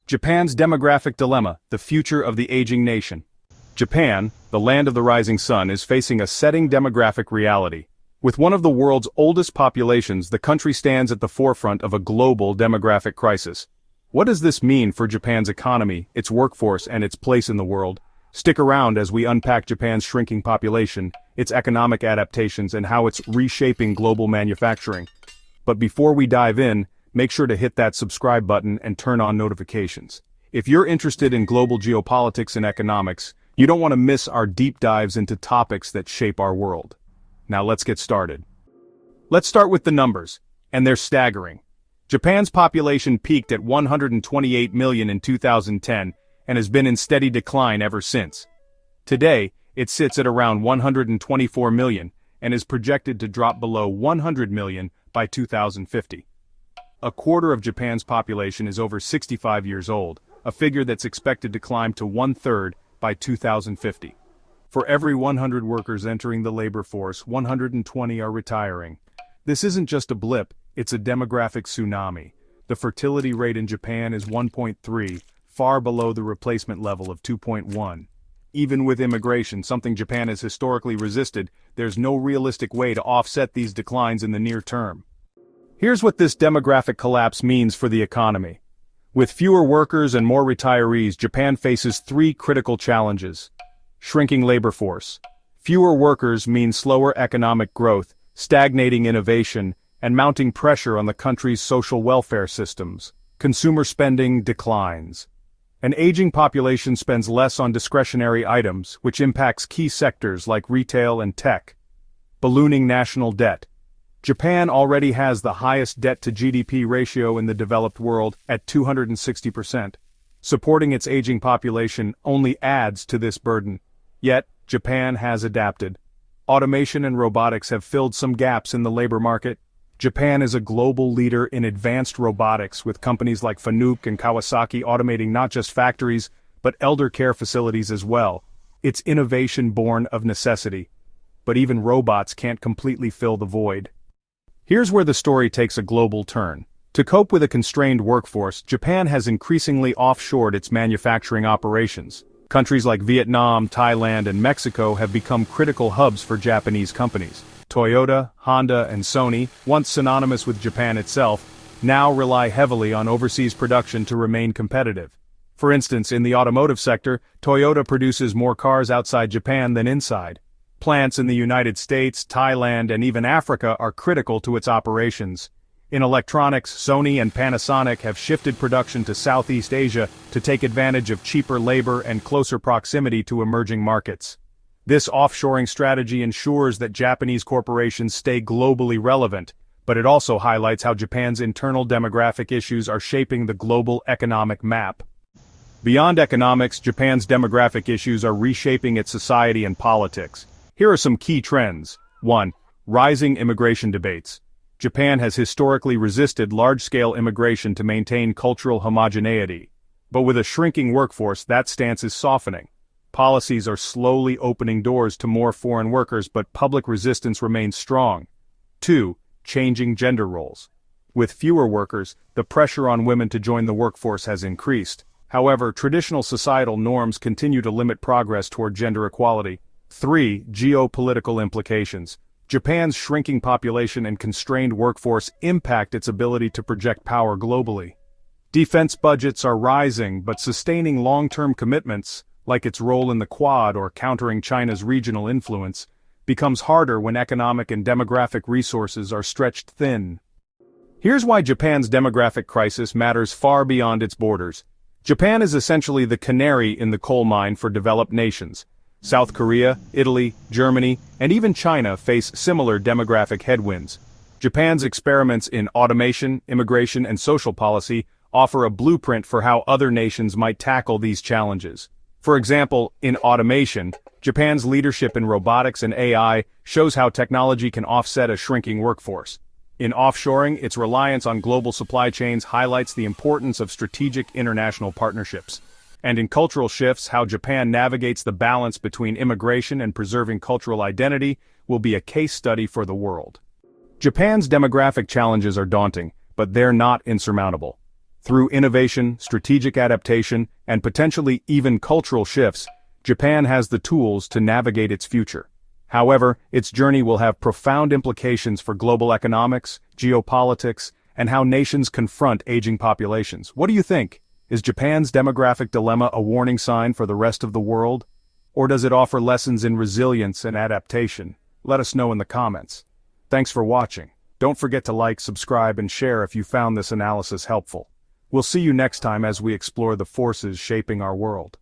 Japan's demographic dilemma, the future of the aging nation. Japan, the land of the rising sun, is facing a setting demographic reality. With one of the world's oldest populations, the country stands at the forefront of a global demographic crisis. What does this mean for Japan's economy, its workforce, and its place in the world? Stick around as we unpack Japan's shrinking population, its economic adaptations, and how it's reshaping global manufacturing. But before we dive in, make sure to hit that subscribe button and turn on notifications. If you're interested in global geopolitics and economics, you don't want to miss our deep dives into topics that shape our world. Now let's get started. Let's start with the numbers, and they're staggering. Japan's population peaked at 128 million in 2010 and has been in steady decline ever since. Today, it sits at around 124 million and is projected to drop below 100 million by 2050. A quarter of Japan's population is over 65 years old, a figure that's expected to climb to one-third by 2050. For every 100 workers entering the labor force, 120 are retiring. This isn't just a blip, it's a demographic tsunami. The fertility rate in Japan is 1.3, far below the replacement level of 2.1. Even with immigration, something Japan has historically resisted, there's no realistic way to offset these declines in the near term. Here's what this demographic collapse means for the economy. With fewer workers and more retirees, Japan faces three critical challenges. Shrinking labor force. Fewer workers mean slower economic growth, stagnating innovation, and mounting pressure on the country's social welfare systems. Consumer spending declines. An aging population spends less on discretionary items, which impacts key sectors like retail and tech. Ballooning national debt. Japan already has the highest debt-to-GDP ratio in the developed world at 260%. Supporting its aging population only adds to this burden. Yet, Japan has adapted. Automation and robotics have filled some gaps in the labor market. Japan is a global leader in advanced robotics, with companies like Fanuc and Kawasaki automating not just factories, but elder care facilities as well. It's innovation born of necessity. But even robots can't completely fill the void. Here's where the story takes a global turn. To cope with a constrained workforce, Japan has increasingly offshored its manufacturing operations. Countries like Vietnam, Thailand, and Mexico have become critical hubs for Japanese companies. Toyota, Honda, and Sony, once synonymous with Japan itself, now rely heavily on overseas production to remain competitive. For instance, in the automotive sector, Toyota produces more cars outside Japan than inside. Plants in the United States, Thailand, and even Africa are critical to its operations. In electronics, Sony and Panasonic have shifted production to Southeast Asia to take advantage of cheaper labor and closer proximity to emerging markets. This offshoring strategy ensures that Japanese corporations stay globally relevant, but it also highlights how Japan's internal demographic issues are shaping the global economic map. Beyond economics, Japan's demographic issues are reshaping its society and politics. Here are some key trends. 1. Rising immigration debates. Japan has historically resisted large-scale immigration to maintain cultural homogeneity. But with a shrinking workforce, that stance is softening. Policies are slowly opening doors to more foreign workers, but public resistance remains strong. 2. Changing gender roles. With fewer workers, the pressure on women to join the workforce has increased. However, traditional societal norms continue to limit progress toward gender equality. 3. Geopolitical implications. Japan's shrinking population and constrained workforce impact its ability to project power globally. Defense budgets are rising, but sustaining long-term commitments, like its role in the Quad or countering China's regional influence, becomes harder when economic and demographic resources are stretched thin. Here's why Japan's demographic crisis matters far beyond its borders. Japan is essentially the canary in the coal mine for developed nations. South Korea, Italy, Germany, and even China face similar demographic headwinds. Japan's experiments in automation, immigration, and social policy offer a blueprint for how other nations might tackle these challenges. For example, in automation, Japan's leadership in robotics and AI shows how technology can offset a shrinking workforce. In offshoring, its reliance on global supply chains highlights the importance of strategic international partnerships. And in cultural shifts, how Japan navigates the balance between immigration and preserving cultural identity will be a case study for the world. Japan's demographic challenges are daunting, but they're not insurmountable. Through innovation, strategic adaptation, and potentially even cultural shifts, Japan has the tools to navigate its future. However, its journey will have profound implications for global economics, geopolitics, and how nations confront aging populations. What do you think? Is Japan's demographic dilemma a warning sign for the rest of the world? Or does it offer lessons in resilience and adaptation? Let us know in the comments. Thanks for watching. Don't forget to like, subscribe, and share if you found this analysis helpful. We'll see you next time as we explore the forces shaping our world.